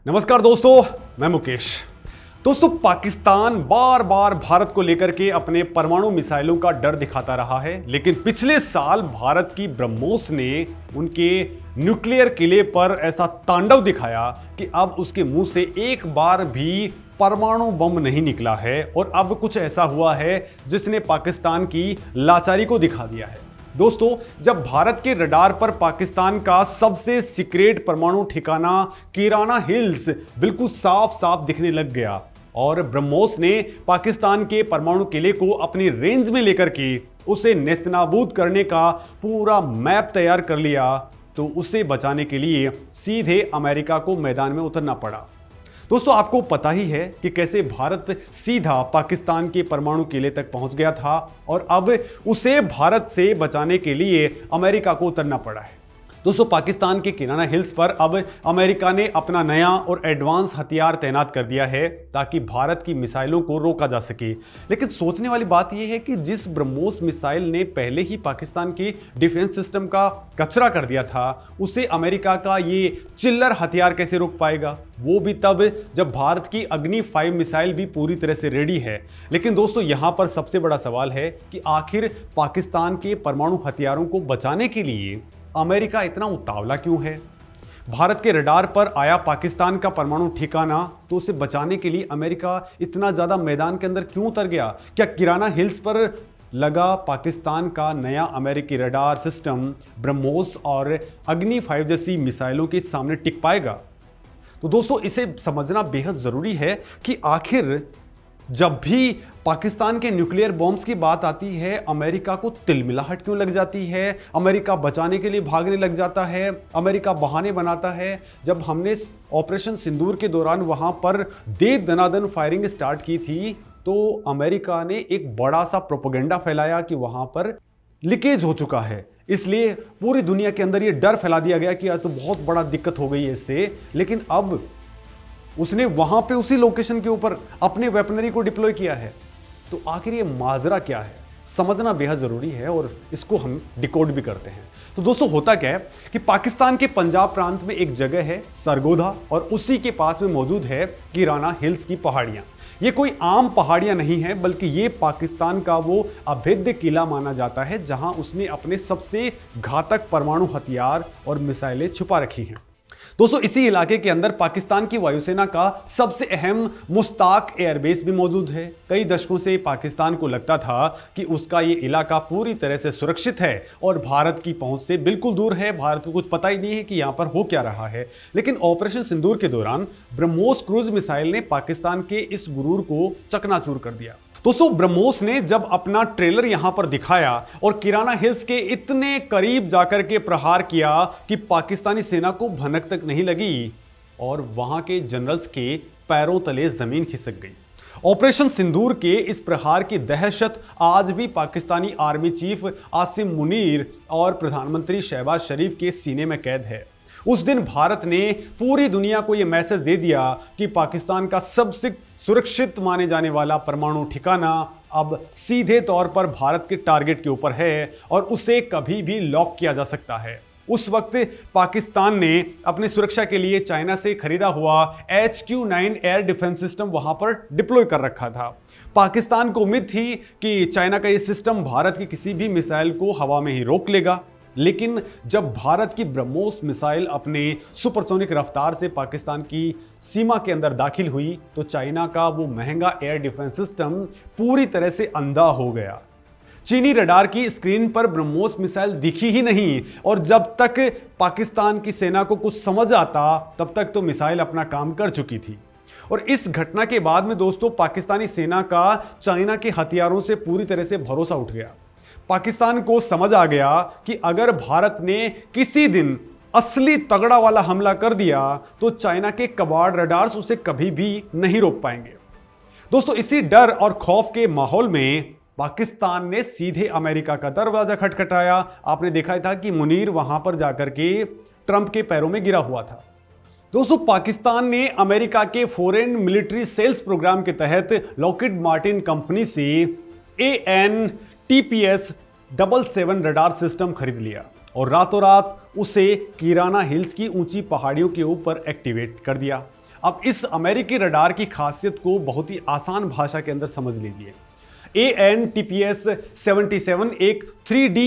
नमस्कार दोस्तों, मैं मुकेश। दोस्तों, पाकिस्तान बार बार भारत को लेकर के अपने परमाणु मिसाइलों का डर दिखाता रहा है, लेकिन पिछले साल भारत की ब्रह्मोस ने उनके न्यूक्लियर किले पर ऐसा तांडव दिखाया कि अब उसके मुंह से एक बार भी परमाणु बम नहीं निकला है और अब कुछ ऐसा हुआ है जिसने पाकिस्तान की लाचारी को दिखा दिया है। दोस्तों, जब भारत के रडार पर पाकिस्तान का सबसे सीक्रेट परमाणु ठिकाना किराना हिल्स बिल्कुल साफ साफ दिखने लग गया और ब्रह्मोस ने पाकिस्तान के परमाणु किले को अपनी रेंज में लेकर के उसे नेस्तनाबूद करने का पूरा मैप तैयार कर लिया, तो उसे बचाने के लिए सीधे अमेरिका को मैदान में उतरना पड़ा। दोस्तों, आपको पता ही है कि कैसे भारत सीधा पाकिस्तान के परमाणु किले तक पहुंच गया था और अब उसे भारत से बचाने के लिए अमेरिका को उतरना पड़ा है। दोस्तों, पाकिस्तान के किराना हिल्स पर अब अमेरिका ने अपना नया और एडवांस हथियार तैनात कर दिया है ताकि भारत की मिसाइलों को रोका जा सके। लेकिन सोचने वाली बात यह है कि जिस ब्रह्मोस मिसाइल ने पहले ही पाकिस्तान की डिफेंस सिस्टम का कचरा कर दिया था, उसे अमेरिका का ये चिल्लर हथियार कैसे रोक पाएगा, वो भी तब जब भारत की अग्नि 5 मिसाइल भी पूरी तरह से रेडी है। लेकिन दोस्तों, यहां पर सबसे बड़ा सवाल है कि आखिर पाकिस्तान के परमाणु हथियारों को बचाने के लिए अमेरिका इतना उतावला क्यों है। भारत के रडार पर आया पाकिस्तान का परमाणु ठिकाना, तो उसे बचाने के लिए अमेरिका इतना ज्यादा मैदान के अंदर क्यों उतर गया। क्या किराना हिल्स पर लगा पाकिस्तान का नया अमेरिकी रडार सिस्टम ब्रह्मोस और अग्नि 5 जैसी मिसाइलों के सामने टिक पाएगा। तो दोस्तों, इसे समझना बेहद जरूरी है कि आखिर जब भी पाकिस्तान के न्यूक्लियर बॉम्ब्स की बात आती है, अमेरिका को तिलमिलाहट क्यों लग जाती है, अमेरिका बचाने के लिए भागने लग जाता है, अमेरिका बहाने बनाता है। जब हमने ऑपरेशन सिंदूर के दौरान वहां पर दे दनादन फायरिंग स्टार्ट की थी, तो अमेरिका ने एक बड़ा सा प्रोपेगेंडा फैलाया कि वहां पर लीकेज हो चुका है, इसलिए पूरी दुनिया के अंदर ये डर फैला दिया गया कि तो बहुत बड़ा दिक्कत हो गई है इससे। लेकिन अब उसने वहां पे उसी लोकेशन के ऊपर अपने वेपनरी को डिप्लॉय किया है। तो आखिर ये माजरा क्या है, समझना बेहद जरूरी है और इसको हम डिकोड भी करते हैं। तो दोस्तों, होता क्या है कि पाकिस्तान के पंजाब प्रांत में एक जगह है सरगोधा और उसी के पास में मौजूद है किराना हिल्स की पहाड़ियां। ये कोई आम पहाड़ियां नहीं है, बल्कि ये पाकिस्तान का वो अभेद्य किला माना जाता है जहां उसने अपने सबसे घातक परमाणु हथियार और मिसाइलें छुपा रखी हैं। दोस्तों, इसी इलाके के अंदर पाकिस्तान की वायुसेना का सबसे अहम मुश्ताक एयरबेस भी मौजूद है। कई दशकों से पाकिस्तान को लगता था कि उसका ये इलाका पूरी तरह से सुरक्षित है और भारत की पहुंच से बिल्कुल दूर है, भारत को कुछ पता ही नहीं है कि यहां पर हो क्या रहा है। लेकिन ऑपरेशन सिंदूर के दौरान ब्रह्मोस क्रूज मिसाइल ने पाकिस्तान के इस गुरूर को चकनाचूर कर दिया। दोस्तों, ब्रह्मोस ने जब अपना ट्रेलर यहां पर दिखाया और किराना हिल्स के इतने करीब जाकर के प्रहार किया कि पाकिस्तानी सेना को भनक तक नहीं लगी और वहां के जनरल्स के पैरों तले जमीन खिसक गई। ऑपरेशन सिंदूर के इस प्रहार की दहशत आज भी पाकिस्तानी आर्मी चीफ आसिम मुनीर और प्रधानमंत्री शहबाज शरीफ के सीने में कैद है। उस दिन भारत ने पूरी दुनिया को यह मैसेज दे दिया कि पाकिस्तान का सबसे सुरक्षित माने जाने वाला परमाणु ठिकाना अब सीधे तौर पर भारत के टारगेट के ऊपर है और उसे कभी भी लॉक किया जा सकता है। उस वक्त पाकिस्तान ने अपनी सुरक्षा के लिए चाइना से खरीदा हुआ HQ-9 एयर डिफेंस सिस्टम वहां पर डिप्लॉय कर रखा था। पाकिस्तान को उम्मीद थी कि चाइना का यह सिस्टम भारत की किसी भी मिसाइल को हवा में ही रोक लेगा। लेकिन जब भारत की ब्रह्मोस मिसाइल अपने सुपरसोनिक रफ्तार से पाकिस्तान की सीमा के अंदर दाखिल हुई, तो चाइना का वो महंगा एयर डिफेंस सिस्टम पूरी तरह से अंधा हो गया। चीनी रडार की स्क्रीन पर ब्रह्मोस मिसाइल दिखी ही नहीं और जब तक पाकिस्तान की सेना को कुछ समझ आता, तब तक तो मिसाइल अपना काम कर चुकी थी। और इस घटना के बाद में दोस्तों, पाकिस्तानी सेना का चाइना के हथियारों से पूरी तरह से भरोसा उठ गया। पाकिस्तान को समझ आ गया कि अगर भारत ने किसी दिन असली तगड़ा वाला हमला कर दिया, तो चाइना के कबाड़ रडार्स उसे कभी भी नहीं रोक पाएंगे। दोस्तों, इसी डर और खौफ के माहौल में पाकिस्तान ने सीधे अमेरिका का दरवाजा खटखटाया। आपने देखा था कि मुनीर वहां पर जाकर के ट्रंप के पैरों में गिरा हुआ था। दोस्तों, पाकिस्तान ने अमेरिका के फॉरेन मिलिट्री सेल्स प्रोग्राम के तहत लॉकहीड मार्टिन कंपनी से AN/TPS 777 रडार सिस्टम खरीद लिया और रातों रात उसे किराना हिल्स की ऊंची पहाड़ियों के ऊपर एक्टिवेट कर दिया। अब इस अमेरिकी रडार की खासियत को बहुत ही आसान भाषा के अंदर समझ लीजिए। AN/TPS-77 एक 3D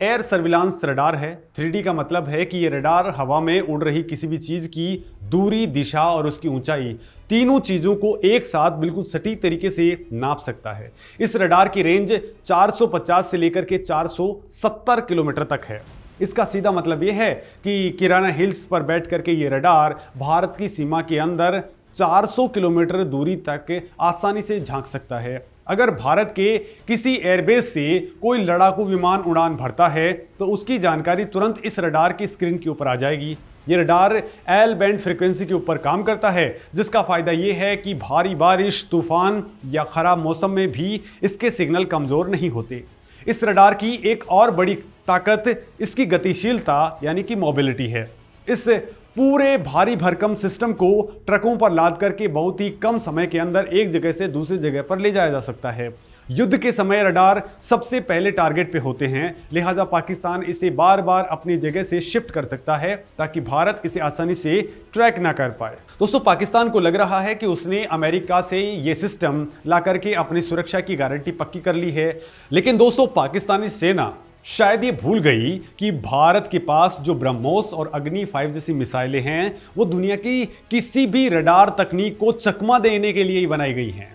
एयर सर्विलांस रडार है। 3D का मतलब है कि यह रडार हवा में उड़ रही किसी भी चीज की दूरी, दिशा और उसकी ऊंचाई, तीनों चीजों को एक साथ बिल्कुल सटीक तरीके से नाप सकता है। इस रडार की रेंज 450 से लेकर के 470 किलोमीटर तक है। इसका सीधा मतलब यह है कि किराना हिल्स पर बैठ करके ये रडार भारत की सीमा के अंदर 400 किलोमीटर दूरी तक आसानी से झांक सकता है। अगर भारत के किसी एयरबेस से कोई लड़ाकू विमान उड़ान भरता है तो उसकी जानकारी तुरंत इस रडार की स्क्रीन के ऊपर आ जाएगी। ये रडार एल बैंड फ्रीक्वेंसी के ऊपर काम करता है, जिसका फायदा ये है कि भारी बारिश, तूफान या खराब मौसम में भी इसके सिग्नल कमजोर नहीं होते। इस रडार की एक और बड़ी ताकत इसकी गतिशीलता यानी कि मोबिलिटी है। इस पूरे भारी भरकम सिस्टम को ट्रकों पर लाद करके बहुत ही कम समय के अंदर एक जगह से दूसरी जगह पर ले जाया जा सकता है। युद्ध के समय रडार सबसे पहले टारगेट पे होते हैं, लिहाजा पाकिस्तान इसे बार बार अपनी जगह से शिफ्ट कर सकता है ताकि भारत इसे आसानी से ट्रैक ना कर पाए। दोस्तों, पाकिस्तान को लग रहा है कि उसने अमेरिका से ये सिस्टम ला करके अपनी सुरक्षा की गारंटी पक्की कर ली है, लेकिन दोस्तों पाकिस्तानी सेना शायद ये भूल गई कि भारत के पास जो ब्रह्मोस और अग्नि 5 जैसी मिसाइलें हैं वो दुनिया की किसी भी रडार तकनीक को चकमा देने के लिए ही बनाई गई हैं।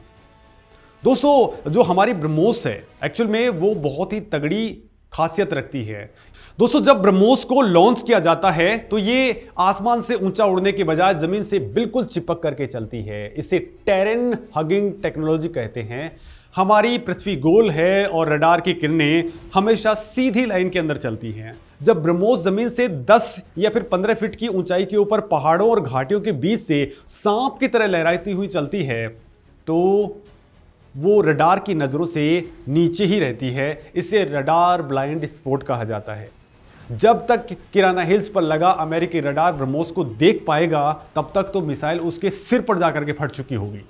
दोस्तों, जो हमारी ब्रह्मोस है एक्चुअल में वो बहुत ही तगड़ी खासियत रखती है। दोस्तों, जब ब्रह्मोस को लॉन्च किया जाता है तो ये आसमान से ऊंचा उड़ने के बजाय जमीन से बिल्कुल चिपक करके चलती है। इसे टेरेन हगिंग टेक्नोलॉजी कहते हैं। हमारी पृथ्वी गोल है और रडार की किरणें हमेशा सीधी लाइन के अंदर चलती हैं। जब ब्रह्मोस जमीन से 10 या फिर 15 फीट की ऊंचाई के ऊपर पहाड़ों और घाटियों के बीच से सांप की तरह लहराती हुई चलती है तो वो रडार की नजरों से नीचे ही रहती है। इसे रडार ब्लाइंड स्पॉट कहा जाता है। जब तक किराना हिल्स पर लगा अमेरिकी रडार ब्रह्मोस को देख पाएगा तब तक तो मिसाइल उसके सिर पर जाकर के फट चुकी होगी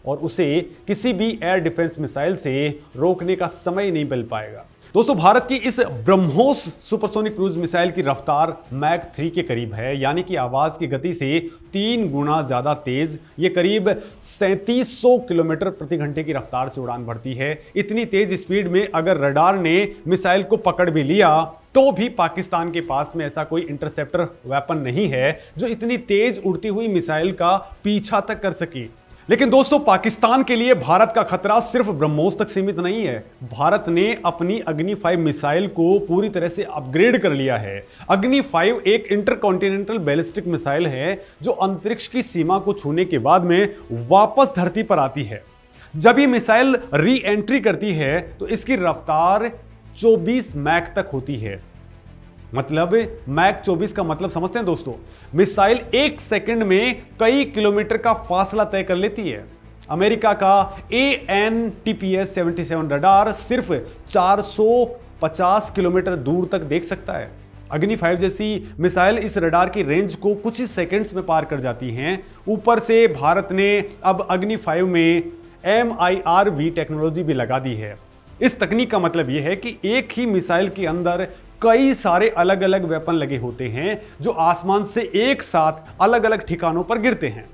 और उसे किसी भी एयर डिफेंस मिसाइल से रोकने का समय नहीं मिल पाएगा। दोस्तों, भारत की इस ब्रह्मोस सुपरसोनिक क्रूज मिसाइल की रफ्तार मैक 3 के करीब है, यानी कि आवाज की गति से 3 गुना ज्यादा तेज। ये करीब 3700 किलोमीटर प्रति घंटे की रफ्तार से उड़ान भरती है। इतनी तेज स्पीड में अगर रडार ने मिसाइल को पकड़ भी लिया तो भी पाकिस्तान के पास में ऐसा कोई इंटरसेप्टर वेपन नहीं है जो इतनी तेज उड़ती हुई मिसाइल का पीछा तक कर सके। लेकिन दोस्तों, पाकिस्तान के लिए भारत का खतरा सिर्फ ब्रह्मोस तक सीमित नहीं है। भारत ने अपनी अग्नि 5 मिसाइल को पूरी तरह से अपग्रेड कर लिया है। अग्नि 5 एक इंटरकॉन्टिनेंटल बैलिस्टिक मिसाइल है जो अंतरिक्ष की सीमा को छूने के बाद में वापस धरती पर आती है। जब ये मिसाइल री एंट्री करती है तो इसकी रफ्तार 24 मैक तक होती है। मतलब मैक 24 का मतलब समझते हैं दोस्तों, मिसाइल 1 सेकंड में कई किलोमीटर का फासला तय कर लेती है। अमेरिका का AN/TPS-77 रडार सिर्फ 450 किलोमीटर दूर तक देख सकता है। अग्नि 5 जैसी मिसाइल इस रडार की रेंज को कुछ ही सेकंड्स में पार कर जाती हैं। ऊपर से भारत ने अब अग्नि 5 में MIRV टेक्नोलॉजी भी लगा दी है। इस तकनीक का मतलब यह है कि एक ही मिसाइल के अंदर कई सारे अलग अलग वेपन लगे होते हैं जो आसमान से एक साथ अलग अलग ठिकानों पर गिरते हैं।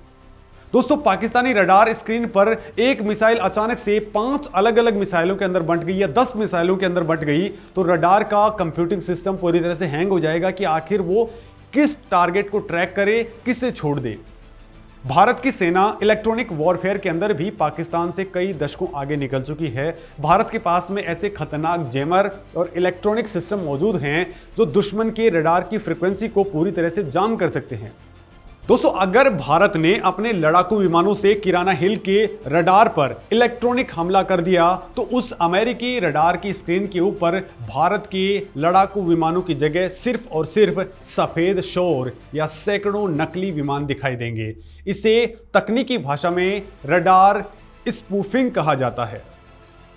दोस्तों, पाकिस्तानी रडार स्क्रीन पर एक मिसाइल अचानक से 5 अलग अलग मिसाइलों के अंदर बंट गई या 10 मिसाइलों के अंदर बंट गई तो रडार का कंप्यूटिंग सिस्टम पूरी तरह से हैंग हो जाएगा कि आखिर वो किस टारगेट को ट्रैक करे, किसे छोड़ दे। भारत की सेना इलेक्ट्रॉनिक वॉरफेयर के अंदर भी पाकिस्तान से कई दशकों आगे निकल चुकी है। भारत के पास में ऐसे खतरनाक जैमर और इलेक्ट्रॉनिक सिस्टम मौजूद हैं जो दुश्मन के रडार की फ्रीक्वेंसी को पूरी तरह से जाम कर सकते हैं। दोस्तों, अगर भारत ने अपने लड़ाकू विमानों से किराना हिल के रडार पर इलेक्ट्रॉनिक हमला कर दिया तो उस अमेरिकी रडार की स्क्रीन के ऊपर भारत के लड़ाकू विमानों की जगह सिर्फ और सिर्फ सफेद शोर या सैकड़ों नकली विमान दिखाई देंगे। इसे तकनीकी भाषा में रडार स्पूफिंग कहा जाता है।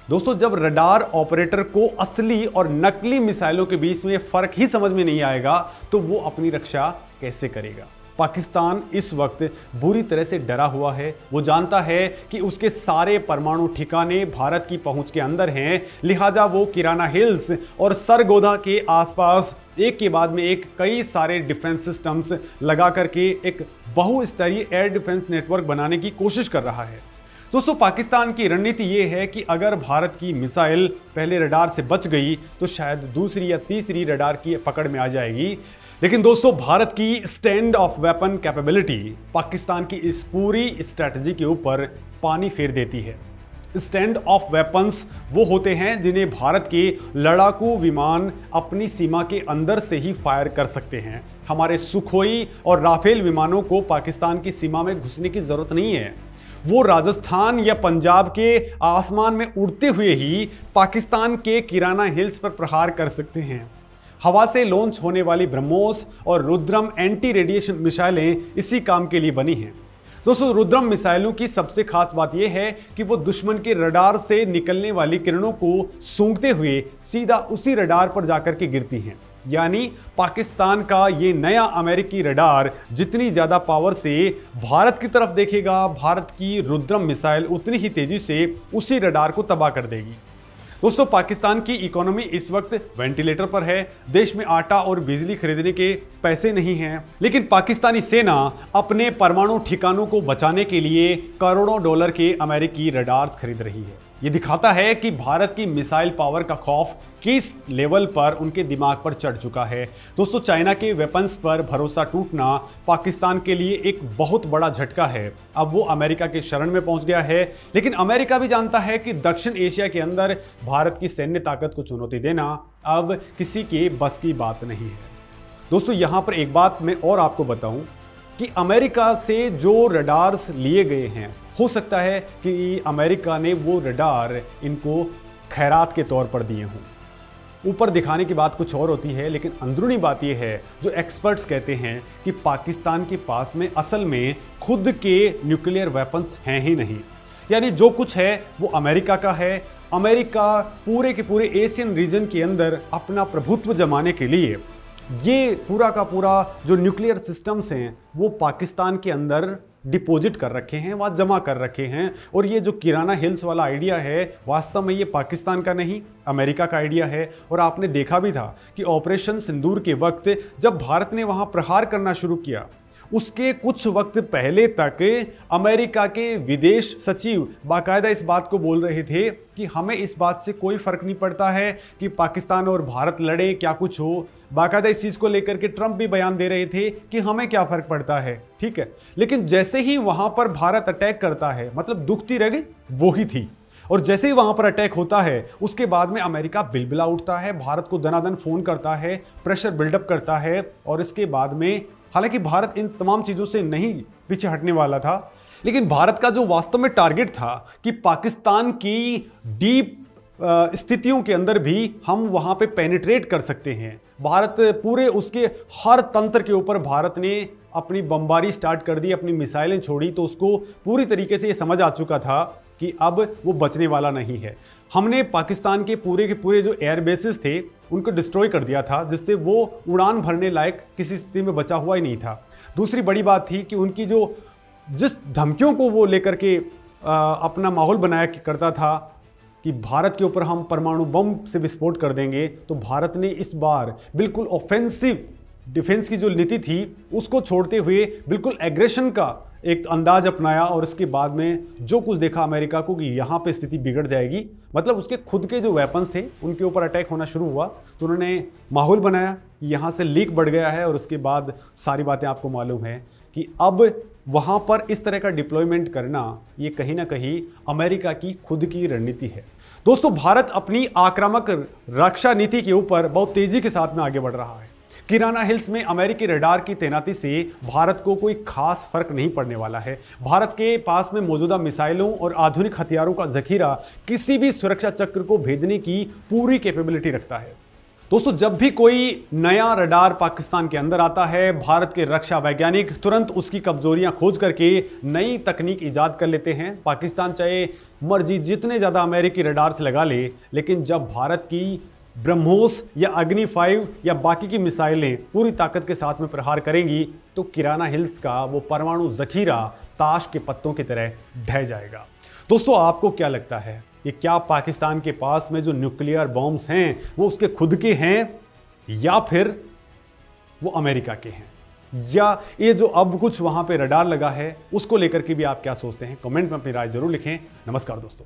दोस्तों, जब रडार ऑपरेटर को असली और नकली मिसाइलों के बीच में फर्क ही समझ में नहीं आएगा तो वो अपनी रक्षा कैसे करेगा। पाकिस्तान इस वक्त बुरी तरह से डरा हुआ है। वो जानता है कि उसके सारे परमाणु ठिकाने भारत की पहुंच के अंदर हैं, लिहाजा वो किराना हिल्स और सरगोधा के आसपास एक के बाद में एक कई सारे डिफेंस सिस्टम्स लगा करके एक बहुस्तरीय एयर डिफेंस नेटवर्क बनाने की कोशिश कर रहा है। दोस्तों, पाकिस्तान की रणनीति ये है कि अगर भारत की मिसाइल पहले रडार से बच गई तो शायद दूसरी या तीसरी रडार की पकड़ में आ जाएगी। लेकिन दोस्तों, भारत की stand of weapon capability Pakistan की इस पूरी स्ट्रैटेजी के ऊपर पानी फेर देती है। स्टैंड ऑफ वेपन्स वो होते हैं जिन्हें भारत के लड़ाकू विमान अपनी सीमा के अंदर से ही फायर कर सकते हैं। हमारे सुखोई और राफेल विमानों को पाकिस्तान की सीमा में घुसने की जरूरत नहीं है। वो राजस्थान या पंजाब के आसमान में उड़ते हुए ही पाकिस्तान के किराना हिल्स पर प्रहार कर सकते हैं। हवा से लॉन्च होने वाली ब्रह्मोस और रुद्रम एंटी रेडिएशन मिसाइलें इसी काम के लिए बनी हैं। दोस्तों, रुद्रम मिसाइलों की सबसे खास बात यह है कि वो दुश्मन के रडार से निकलने वाली किरणों को सूंघते हुए सीधा उसी रडार पर जाकर के गिरती हैं। यानी पाकिस्तान का ये नया अमेरिकी रडार जितनी ज़्यादा पावर से भारत की तरफ देखेगा, भारत की रुद्रम मिसाइल उतनी ही तेज़ी से उसी रडार को तबाह कर देगी। दोस्तों, पाकिस्तान की इकोनॉमी इस वक्त वेंटिलेटर पर है। देश में आटा और बिजली खरीदने के पैसे नहीं हैं, लेकिन पाकिस्तानी सेना अपने परमाणु ठिकानों को बचाने के लिए करोड़ों डॉलर के अमेरिकी रडार्स खरीद रही है। ये दिखाता है कि भारत की मिसाइल पावर का खौफ किस लेवल पर उनके दिमाग पर चढ़ चुका है। दोस्तों, चाइना के वेपन्स पर भरोसा टूटना पाकिस्तान के लिए एक बहुत बड़ा झटका है। अब वो अमेरिका के शरण में पहुंच गया है, लेकिन अमेरिका भी जानता है कि दक्षिण एशिया के अंदर भारत की सैन्य ताकत को चुनौती देना अब किसी के बस की बात नहीं है। दोस्तों, यहां पर एक बात मैं और आपको बताऊं कि अमेरिका से जो रडार्स लिए गए हैं, हो सकता है कि अमेरिका ने वो रडार इनको खैरात के तौर पर दिए हों। ऊपर दिखाने की बात कुछ और होती है, लेकिन अंदरूनी बात यह है, जो एक्सपर्ट्स कहते हैं कि पाकिस्तान के पास में असल में खुद के न्यूक्लियर वेपन्स हैं ही नहीं। यानी जो कुछ है वो अमेरिका का है। अमेरिका पूरे के पूरे एशियन रीजन के अंदर अपना प्रभुत्व जमाने के लिए ये पूरा का पूरा जो न्यूक्लियर सिस्टम्स हैं वो पाकिस्तान के अंदर डिपॉजिट कर रखे हैं, वहाँ जमा कर रखे हैं। और ये जो किराना हिल्स वाला आइडिया है, वास्तव में ये पाकिस्तान का नहीं, अमेरिका का आइडिया है। और आपने देखा भी था कि ऑपरेशन सिंदूर के वक्त जब भारत ने वहाँ प्रहार करना शुरू किया, उसके कुछ वक्त पहले तक अमेरिका के विदेश सचिव बाकायदा इस बात को बोल रहे थे कि हमें इस बात से कोई फर्क नहीं पड़ता है कि पाकिस्तान और भारत लड़े, क्या कुछ हो। बाकायदा इस चीज़ को लेकर के ट्रंप भी बयान दे रहे थे कि हमें क्या फ़र्क पड़ता है, ठीक है। लेकिन जैसे ही वहाँ पर भारत अटैक करता है, मतलब दुखती रग वो ही थी। और जैसे ही वहाँ पर अटैक होता है, उसके बाद में अमेरिका बिलबिला उठता है, भारत को दनादन फ़ोन करता है, प्रेशर बिल्डअप करता है। और इसके बाद में हालांकि भारत इन तमाम चीज़ों से नहीं पीछे हटने वाला था, लेकिन भारत का जो वास्तव में टारगेट था कि पाकिस्तान की डीप स्थितियों के अंदर भी हम वहाँ पे पेनिट्रेट कर सकते हैं। भारत पूरे उसके हर तंत्र के ऊपर भारत ने अपनी बमबारी स्टार्ट कर दी, अपनी मिसाइलें छोड़ी, तो उसको पूरी तरीके से ये समझ आ चुका था कि अब वो बचने वाला नहीं है। हमने पाकिस्तान के पूरे जो एयर बेसिस थे उनको डिस्ट्रॉय कर दिया था, जिससे वो उड़ान भरने लायक किसी स्थिति में बचा हुआ ही नहीं था। दूसरी बड़ी बात थी कि उनकी जिस धमकियों को वो लेकर के अपना माहौल बनाया करता था कि भारत के ऊपर हम परमाणु बम से विस्फोट कर देंगे, तो भारत ने इस बार बिल्कुल ऑफेंसिव डिफेंस की जो नीति थी उसको छोड़ते हुए बिल्कुल एग्रेशन का एक अंदाज अपनाया। और इसके बाद में जो कुछ देखा अमेरिका को कि यहाँ पे स्थिति बिगड़ जाएगी, मतलब उसके खुद के जो वेपन्स थे उनके ऊपर अटैक होना शुरू हुआ, तो उन्होंने माहौल बनाया, यहाँ से लीक बढ़ गया है। और उसके बाद सारी बातें आपको मालूम है कि अब वहाँ पर इस तरह का डिप्लॉयमेंट करना ये कहीं ना कहीं अमेरिका की खुद की रणनीति है। दोस्तों, भारत अपनी आक्रामक रक्षा नीति के ऊपर बहुत तेजी के साथ में आगे बढ़ रहा है। किराना हिल्स में अमेरिकी रडार की तैनाती से भारत को कोई खास फर्क नहीं पड़ने वाला है। भारत के पास में मौजूदा मिसाइलों और आधुनिक हथियारों का जखीरा किसी भी सुरक्षा चक्र को भेदने की पूरी कैपेबिलिटी रखता है। दोस्तों, जब भी कोई नया रडार पाकिस्तान के अंदर आता है, भारत के रक्षा वैज्ञानिक तुरंत उसकी कमजोरियां खोज करके नई तकनीक ईजाद कर लेते हैं। पाकिस्तान चाहे मर्जी जितने ज़्यादा अमेरिकी रडार से लगा ले, लेकिन जब भारत की ब्रह्मोस या अग्नि 5 या बाकी की मिसाइलें पूरी ताकत के साथ में प्रहार करेंगी, तो किराना हिल्स का वो परमाणु जखीरा ताश के पत्तों की तरह ढह जाएगा। दोस्तों, आपको क्या लगता है, ये क्या पाकिस्तान के पास में जो न्यूक्लियर बॉम्ब्स हैं वो उसके खुद के हैं, या फिर वो अमेरिका के हैं, या ये जो अब कुछ वहां पे रडार लगा है उसको लेकर के भी आप क्या सोचते हैं? कमेंट में अपनी राय जरूर लिखें। नमस्कार दोस्तों।